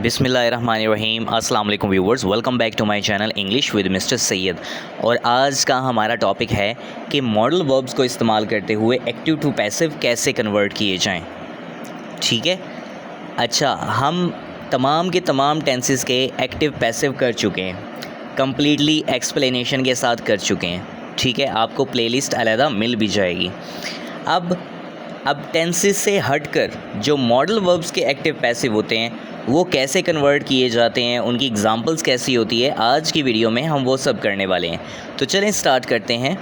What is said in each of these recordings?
बिस्मिल्लाहिर्रहमानिर्रहीम अस्सलाम वालेकुम viewers, welcome back to my channel English with mister Syed. और आज का हमारा टॉपिक है कि मॉडल वर्ब्स को इस्तेमाल करते हुए एक्टिव टू पैसिव कैसे कन्वर्ट किए जाएं। ठीक है, अच्छा, हम तमाम के तमाम टेंसेस के एक्टिव पैसिव कर चुके हैं, कम्प्लीटली एक्सप्लेनेशन के साथ कर चुके हैं। ठीक है, आपको प्लेलिस्ट अलहदा मिल भी जाएगी। अब टेंसेस से हटकर जो मॉडल वर्ब्स के एक्टिव पैसिव होते हैं वो कैसे कन्वर्ट किए जाते हैं, उनकी एग्जांपल्स कैसी होती है, आज की वीडियो में हम वो सब करने वाले हैं। तो चलें स्टार्ट करते हैं।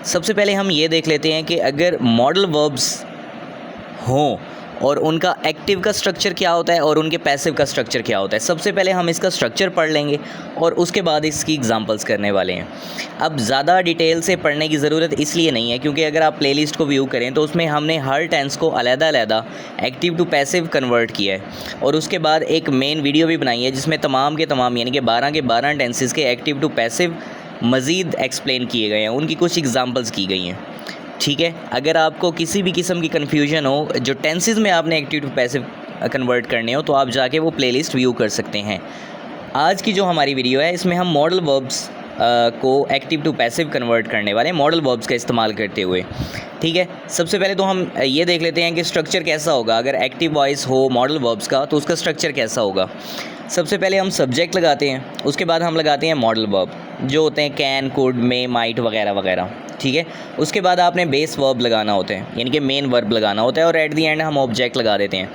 सबसे पहले हम ये देख लेते हैं कि अगर मॉडल वर्ब्स हों और उनका एक्टिव का स्ट्रक्चर क्या होता है और उनके पैसिव का स्ट्रक्चर क्या होता है। सबसे पहले हम इसका स्ट्रक्चर पढ़ लेंगे और उसके बाद इसकी एग्जांपल्स करने वाले हैं। अब ज़्यादा डिटेल से पढ़ने की ज़रूरत इसलिए नहीं है क्योंकि अगर आप प्लेलिस्ट को व्यू करें तो उसमें हमने हर टेंस को अलग-अलग एक्टिव टू पैसिव कन्वर्ट किया है और उसके बाद एक मेन वीडियो भी बनाई है जिसमें तमाम के तमाम यानी कि 12 के 12 टेंसेस के एक्टिव टू पैसिव मज़ीद एक्सप्लेन किए गए हैं, उनकी कुछ एग्जांपल्स की गई हैं। ठीक है, अगर आपको किसी भी किस्म की कन्फ्यूजन हो जो टेंसेस में आपने एक्टिव टू पैसिव कन्वर्ट करने हो तो आप जाके वो प्लेलिस्ट व्यू कर सकते हैं। आज की जो हमारी वीडियो है इसमें हम मॉडल वर्ब्स को एक्टिव टू पैसिव कन्वर्ट करने वाले हैं मॉडल वर्ब्स का इस्तेमाल करते हुए। ठीक है, सबसे पहले तो हम ये देख लेते हैं कि स्ट्रक्चर कैसा होगा। अगर एक्टिव वॉइस हो मॉडल वर्ब्स का तो उसका स्ट्रक्चर कैसा होगा। सबसे पहले हम सब्जेक्ट लगाते हैं, उसके बाद हम लगाते हैं मॉडल वर्ब जो होते हैं कैन, कुड, मे, माइट वगैरह वगैरह। ठीक है, उसके बाद आपने बेस वर्ब लगाना होता है यानी कि मेन वर्ब लगाना होता है और एट दी एंड हम ऑब्जेक्ट लगा देते हैं।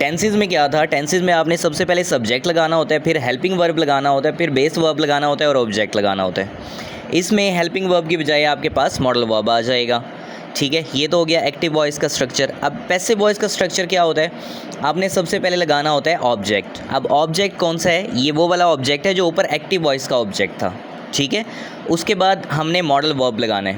टेंसेस में क्या था, टेंसेस में आपने सबसे पहले सब्जेक्ट लगाना होता है, फिर हेल्पिंग वर्ब लगाना होता है, फिर बेस वर्ब लगाना होता है और ऑब्जेक्ट लगाना होता है। इसमें हेल्पिंग वर्ब की बजाय आपके पास मॉडल वर्ब आ जाएगा। ठीक है, ये तो हो गया एक्टिव वॉइस का स्ट्रक्चर। अब पैसिव वॉइस का स्ट्रक्चर क्या होता है, आपने सबसे पहले लगाना होता है ऑब्जेक्ट। अब ऑब्जेक्ट कौन सा है, ये वो वाला ऑब्जेक्ट है जो ऊपर एक्टिव वॉइस का ऑब्जेक्ट था। ठीक है, उसके बाद हमने मॉडल वर्ब लगाना है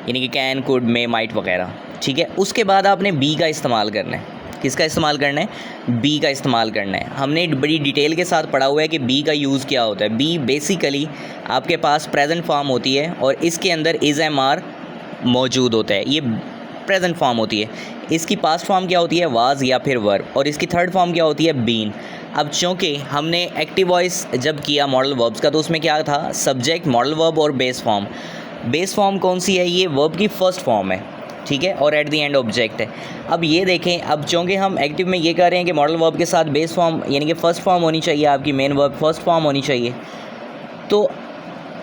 यानी कि कैन, कुड, मे, माइट वगैरह। ठीक है, उसके बाद आपने बी का इस्तेमाल करना है। किसका इस्तेमाल करना है, बी का इस्तेमाल करना है। हमने बड़ी डिटेल के साथ पढ़ा हुआ है कि बी का यूज़ क्या होता है। बी बेसिकली आपके पास प्रेजेंट फॉर्म होती है और इसके अंदर इज़ एम आर मौजूद होता है, ये प्रेजेंट फॉर्म होती है। इसकी पास्ट फॉर्म क्या होती है, वाज या फिर वर्ब, और इसकी थर्ड फॉर्म क्या होती है, बीन। अब चूँकि हमने एक्टिव वॉइस जब किया मॉडल वर्ब्स का तो उसमें क्या था, सब्जेक्ट, मॉडल वर्ब और बेस फॉर्म। बेस फॉर्म कौन सी है, ये वर्ब की फ़र्स्ट फॉर्म है। ठीक है, और एट द एंड ऑब्जेक्ट है। अब ये देखें, अब चूँकि हम एक्टिव में ये कर रहे हैं कि मॉडल वर्ब के साथ बेस फॉर्म यानी कि फ़र्स्ट फॉर्म होनी चाहिए, आपकी मेन वर्ब फर्स्ट फॉर्म होनी चाहिए। तो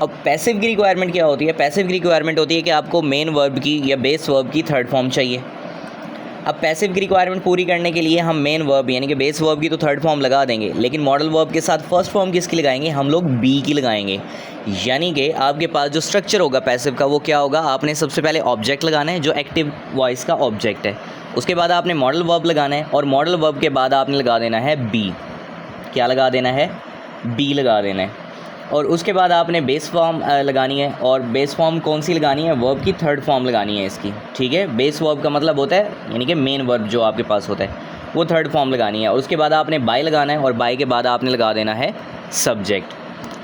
अब पैसिव की रिक्वायरमेंट क्या होती है, पैसिव की रिक्वायरमेंट होती है कि आपको मेन वर्ब की या बेस वर्ब की थर्ड फॉर्म चाहिए। अब पैसिव की रिक्वायरमेंट पूरी करने के लिए हम मेन वर्ब यानी कि बेस वर्ब की तो थर्ड फॉर्म लगा देंगे, लेकिन मॉडल वर्ब के साथ फर्स्ट फॉर्म किसकी लगाएंगे, हम लोग बी की लगाएंगे। यानी कि आपके पास जो स्ट्रक्चर होगा पैसिव का वो क्या होगा, आपने सबसे पहले ऑब्जेक्ट लगाना है जो एक्टिव वॉइस का ऑब्जेक्ट है, उसके बाद आपने मॉडल वर्ब लगाना है और मॉडल वर्ब के बाद आपने लगा देना है बी। क्या लगा देना है, बी लगा देना है। और उसके बाद आपने बेस फॉर्म लगानी है, और बेस फॉर्म कौन सी लगानी है, वर्ब की थर्ड फॉर्म लगानी है इसकी। ठीक है, बेस वर्ब का मतलब होता है यानी कि मेन वर्ब जो आपके पास होता है वो थर्ड फॉर्म लगानी है, और उसके बाद आपने बाय लगाना है और बाय के बाद आपने लगा देना है सब्जेक्ट।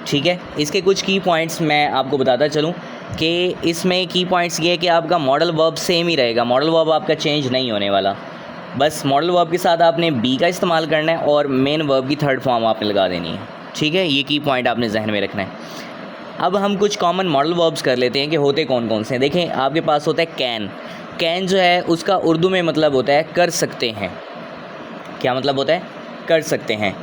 ठीक है, इसके कुछ की पॉइंट्स मैं आपको बताता चलूँ कि इसमें की पॉइंट्स ये है कि आपका मॉडल वर्ब सेम ही रहेगा, मॉडल वर्ब आपका चेंज नहीं होने वाला। बस मॉडल वर्ब के साथ आपने बी का इस्तेमाल करना है और मेन वर्ब की थर्ड फॉर्म आपने लगा देनी है। ठीक है, ये की पॉइंट आपने जहन में रखना है। अब हम कुछ कॉमन मॉडल वर्ब्स कर लेते हैं कि होते कौन कौन से हैं। देखें, आपके पास होता है कैन। कैन जो है उसका उर्दू में मतलब होता है कर सकते हैं। क्या मतलब होता है, कर सकते हैं।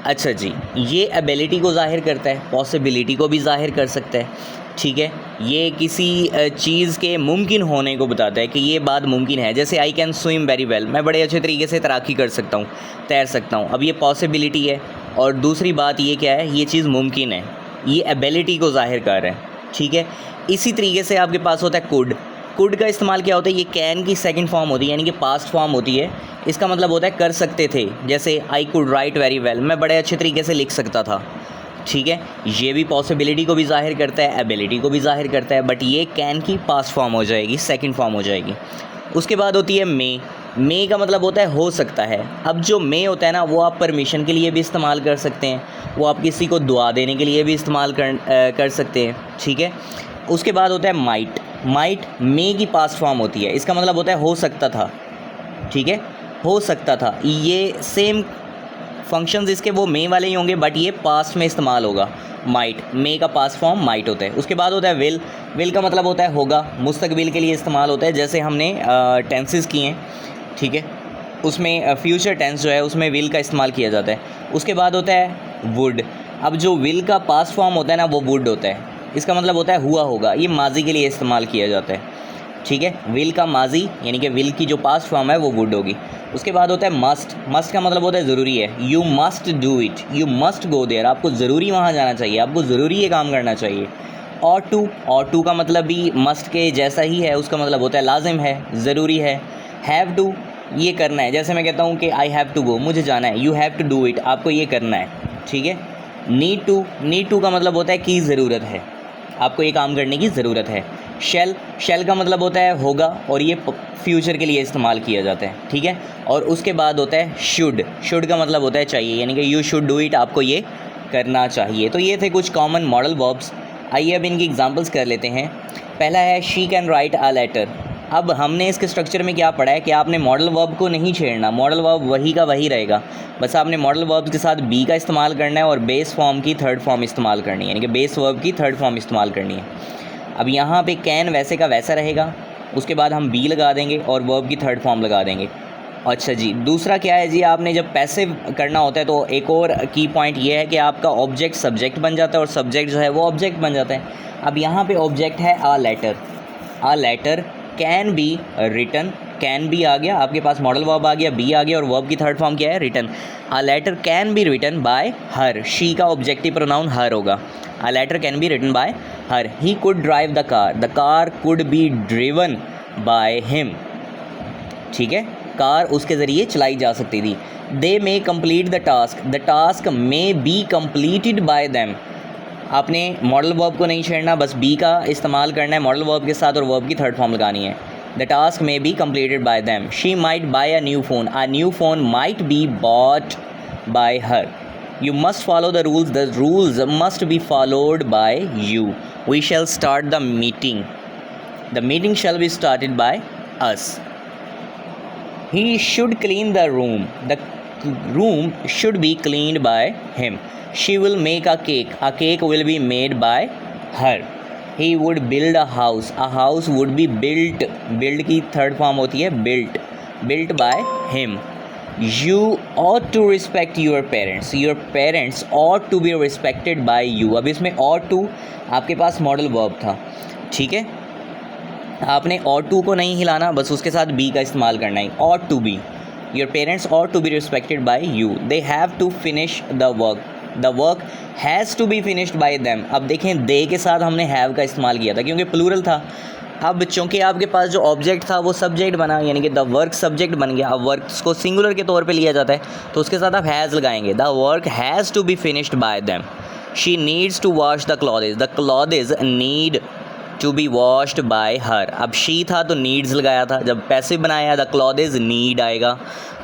अच्छा जी, ये एबिलिटी को ज़ाहिर करता है, पॉसिबिलिटी को भी ज़ाहिर कर सकता है। ठीक है, ये किसी चीज़ के मुमकिन होने को बताता है कि ये बात मुमकिन है। जैसे I can swim very well, मैं बड़े अच्छे तरीके से तैराकी कर सकता हूँ, तैर सकता हूँ। अब ये पॉसिबिलिटी है और दूसरी बात ये क्या है, ये चीज़ मुमकिन है, ये एबिलिटी को ज़ाहिर कर रहा है। ठीक है, इसी तरीके से आपके पास होता है कुड। कुड का इस्तेमाल क्या होता है, ये कैन की सेकंड फॉर्म होती है यानी कि पास्ट फॉर्म होती है। इसका मतलब होता है कर सकते थे, जैसे I could write very well, मैं बड़े अच्छे तरीके से लिख सकता था। ठीक है, ये भी पॉसिबिलिटी को भी ज़ाहिर करता है, एबिलिटी को भी ज़ाहिर करता है, बट ये कैन की पास्ट फॉर्म हो जाएगी, सेकंड फॉर्म हो जाएगी। उसके बाद होती है मे। मे का मतलब होता है हो सकता है। अब जो मे होता है ना वो आप परमिशन के लिए भी इस्तेमाल कर सकते हैं, वो आप किसी को दुआ देने के लिए भी इस्तेमाल कर सकते हैं। ठीक है, उसके बाद होता है माइट। माइट मे की पास्ट फॉर्म होती है, इसका मतलब होता है हो सकता था। ठीक है, हो सकता था, ये सेम फंक्शंस इसके वो मे वाले ही होंगे, बट ये पास्ट में इस्तेमाल होगा। माइट, मे का पास्ट फॉर्म माइट होता है। उसके बाद होता है विल। विल का मतलब होता है होगा, मुस्तकबिल के लिए इस्तेमाल होता है, जैसे हमने टेंसेस किए हैं, ठीक है, उसमें फ्यूचर टेंस जो है उसमें विल का इस्तेमाल किया जाता है। उसके बाद होता है वुड। अब जो विल का पास्ट फॉर्म होता है ना वो वुड होता है, इसका मतलब होता है हुआ होगा, ये माजी के लिए इस्तेमाल किया जाता है, ठीक है। विल का माजी यानी कि विल की जो पास्ट फॉर्म है वो वुड होगी। उसके बाद होता है मस्ट। मस्ट का मतलब होता है ज़रूरी है, you must do it, you must go there, आपको ज़रूरी वहाँ जाना चाहिए, आपको ज़रूरी ये काम करना चाहिए। और टू का मतलब भी मस्ट के जैसा ही है, उसका मतलब होता है लाजिम है, ज़रूरी है। हैव टू, ये करना है, जैसे मैं कहता हूँ कि आई हैव टू गो, मुझे जाना है, you have to do it, आपको ये करना है, ठीक है। नीड टू का मतलब होता है कि ज़रूरत है, आपको ये काम करने की ज़रूरत है। शेल का मतलब होता है होगा, और ये फ्यूचर के लिए इस्तेमाल किया जाता है, ठीक है। और उसके बाद होता है शुड का मतलब होता है चाहिए, यानी कि यू शुड डू इट, आपको ये करना चाहिए। तो ये थे कुछ कॉमन मॉडल वर्ब्स। आइए अब इनकी एग्जांपल्स कर लेते हैं। पहला है she can write a letter. अब हमने इसके स्ट्रक्चर में क्या पढ़ा है कि आपने मॉडल वर्ब को नहीं छेड़ना, मॉडल वर्ब वही का वही रहेगा, बस आपने मॉडल वर्ब के साथ बी का इस्तेमाल करना है और बेस फॉर्म की थर्ड फॉर्म इस्तेमाल करनी है, यानी कि बेस वर्ब की थर्ड फॉर्म इस्तेमाल करनी है। अब यहाँ पे कैन वैसे का वैसा रहेगा, उसके बाद हम बी लगा देंगे और वर्ब की थर्ड फॉर्म लगा देंगे। अच्छा जी, दूसरा क्या है जी, आपने जब पैसिव करना होता है तो एक और की पॉइंट ये है कि आपका ऑब्जेक्ट सब्जेक्ट बन जाता है और सब्जेक्ट जो है वो ऑब्जेक्ट बन जाता है। अब यहाँ पे ऑब्जेक्ट है a letter can be written, can be आ गया, आपके पास मॉडल वर्ब आ गया, बी आ गया, और वर्ब की थर्ड फॉर्म क्या है, written. A letter can be written by her, she का ऑब्जेक्टिव प्रोनाउन हर होगा। A letter can be written by her. He could drive the car could be driven by him, ठीक है, car उसके ज़रिए चलाई जा सकती थी। They may complete the task may be completed by them. आपने मॉडल वर्ब को नहीं छेड़ना, बस बी का इस्तेमाल करना है मॉडल वर्ब के साथ और वर्ब की थर्ड फॉर्म लगानी है। The task may be completed by them. She might buy a new phone might be bought by her. You must follow the rules must be followed by you. We shall start the meeting shall be started by us. He should clean the room should be cleaned by him. She will make a cake will be made by her. He would build a house would be built की third form होती है built by him. You ought to respect your parents ought to be respected by you. अब इसमें ought to आपके पास modal verb था, ठीक है, आपने ought to को नहीं हिलाना, बस उसके साथ बी का इस्तेमाल करना है। ought to be, your parents ought to be respected by you. They have to finish the work has to be finished by them. अब देखें दे के साथ हमने have का इस्तेमाल किया था क्योंकि प्लूरल था। अब चूँकि आपके पास जो ऑब्जेक्ट था वो सब्जेक्ट बना, यानी कि द वर्क सब्जेक्ट बन गया। अब वर्क को सिंगुलर के तौर पे लिया जाता है तो उसके साथ आप हैज़ लगाएंगे। The work has to be finished by them. She needs to wash the clothes need to be washed by her. अब शी था तो नीड्स लगाया था, जब पैसिव बनाया द क्लॉथेज नीड आएगा,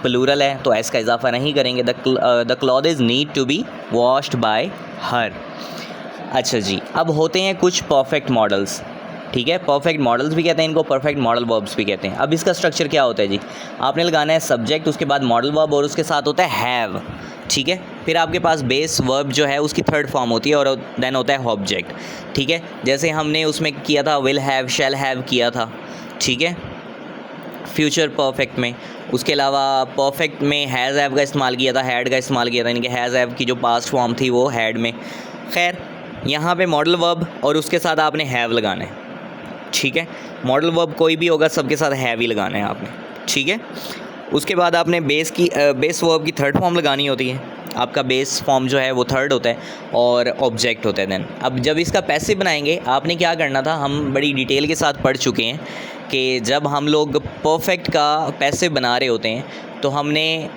प्लूरल है तो एस का इजाफा नहीं करेंगे। The clothes need to be washed by her. अच्छा जी, अब होते हैं कुछ परफेक्ट मॉडल्स, ठीक है, परफेक्ट मॉडल्स भी कहते हैं इनको, परफेक्ट मॉडल वर्ब्स भी कहते हैं। अब इसका स्ट्रक्चर क्या होता है जी, आपने लगाना है सब्जेक्ट, उसके बाद मॉडल वर्ब और उसके साथ होता है हैव, ठीक है। फिर आपके पास बेस वर्ब जो है उसकी थर्ड फॉर्म होती है और देन होता है ऑब्जेक्ट, ठीक है, जैसे हमने उसमें किया था विल हैव शैल हैव किया था, ठीक है, फ्यूचर परफेक्ट में। उसके अलावा परफेक्ट में हैज़ हैव का इस्तेमाल किया था, हैड का इस्तेमाल किया था, यानी कि हैज़ हैव की जो पास्ट फॉर्म थी वो हैड में। खैर यहाँ पे मॉडल वर्ब और उसके साथ आपने हैव लगाना है, ठीक है, मॉडल वर्ब कोई भी होगा सबके साथ हैव ही लगाना है आपने, ठीक है। उसके बाद आपने बेस वर्ब की थर्ड फॉर्म लगानी होती है। आपका बेस फॉर्म जो है वो थर्ड होता है और ऑब्जेक्ट होता है देन। अब जब इसका पैसिव बनाएंगे आपने क्या करना था, हम बड़ी डिटेल के साथ पढ़ चुके हैं कि जब हम लोग परफेक्ट का पैसिव बना रहे होते हैं तो हमने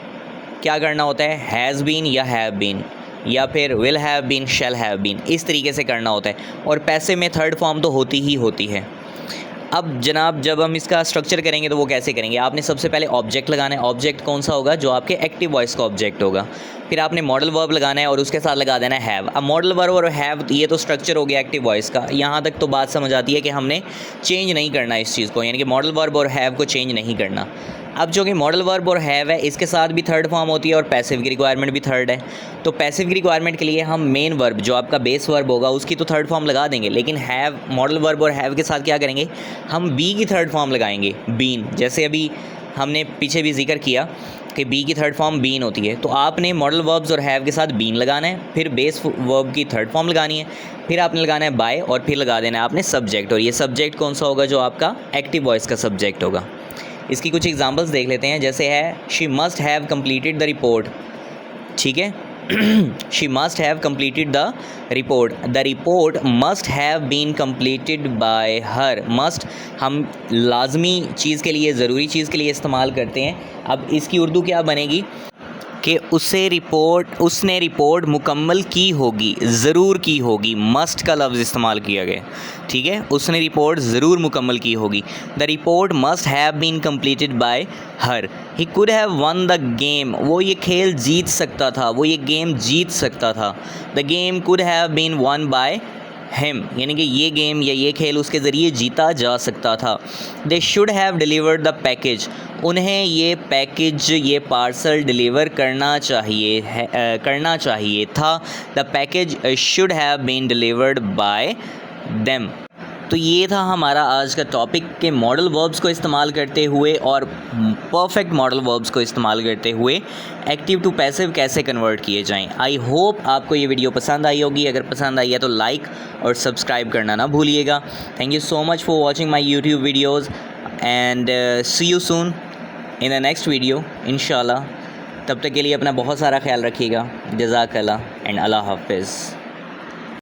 क्या करना होता है, हैज़ बीन या हैव बीन या फिर will have been shall have been, इस तरीके से करना होता है। और पैसिव में थर्ड फॉर्म तो होती ही होती है। अब जनाब जब हम इसका स्ट्रक्चर करेंगे तो वो कैसे करेंगे, आपने सबसे पहले ऑब्जेक्ट लगाना है। ऑब्जेक्ट कौन सा होगा, जो आपके एक्टिव वॉइस का ऑब्जेक्ट होगा। फिर आपने मॉडल वर्ब लगाना है और उसके साथ लगा देना है हैव। अब मॉडल वर्ब और हैव ये तो स्ट्रक्चर हो गया एक्टिव वॉइस का, यहाँ तक तो बात समझ आती है कि हमने चेंज नहीं करना इस चीज़ को, यानी कि मॉडल वर्ब और हैव को चेंज नहीं करना। अब जो कि मॉडल वर्ब और हैव है इसके साथ भी थर्ड फॉर्म होती है और पैसिव की रिक्वायरमेंट भी थर्ड है। तो पैसिव की रिक्वायरमेंट के लिए हम मेन वर्ब जो आपका बेस वर्ब होगा उसकी तो थर्ड फॉर्म लगा देंगे, लेकिन हैव मॉडल वर्ब और हैव के साथ क्या करेंगे, हम बी की थर्ड फॉर्म लगाएंगे, बीन। जैसे अभी हमने पीछे भी जिक्र किया कि बी की थर्ड फॉर्म बीन होती है, तो आपने मॉडल वर्ब्स और हैव के साथ बीन लगाना है, फिर बेस वर्ब की थर्ड फॉर्म लगानी है, फिर आपने लगाना है बाय और फिर लगा देना है आपने सब्जेक्ट। और ये सब्जेक्ट कौन सा होगा, जो आपका एक्टिव वॉइस का सब्जेक्ट होगा। इसकी कुछ एग्जांपल्स देख लेते हैं, जैसे है she must have completed the report. ठीक है, she must have completed the report must have been completed by her. Must हम लाजमी चीज़ के लिए, ज़रूरी चीज़ के लिए इस्तेमाल करते हैं। अब इसकी उर्दू क्या बनेगी कि उसने रिपोर्ट मुकम्मल की होगी, ज़रूर की होगी। मस्ट का लफ्ज़ इस्तेमाल किया गया, ठीक है, उसने रिपोर्ट ज़रूर मुकम्मल की होगी। The report must have been completed by her. He could have won the game, वो ये खेल जीत सकता था, वो ये गेम जीत सकता था। The game could have been won by him, यानी कि ये गेम या ये खेल उसके ज़रिए जीता जा सकता था। They should have delivered the package, उन्हें ये पैकेज, ये पार्सल डिलीवर करना चाहिए था। The package should have been delivered by them. तो ये था हमारा आज का टॉपिक के मॉडल वर्ब्स को इस्तेमाल करते हुए और परफेक्ट मॉडल वर्ब्स को इस्तेमाल करते हुए एक्टिव टू पैसिव कैसे कन्वर्ट किए जाएं। आई होप आपको ये वीडियो पसंद आई होगी। अगर पसंद आई है तो लाइक और सब्सक्राइब करना ना भूलिएगा। Thank you so much for watching my YouTube videos and see you soon in the next video इंशाल्लाह। तब तक के लिए अपना बहुत सारा ख्याल रखिएगा। जज़ाकल्लाह एंड अल्लाह हाफ़िज़।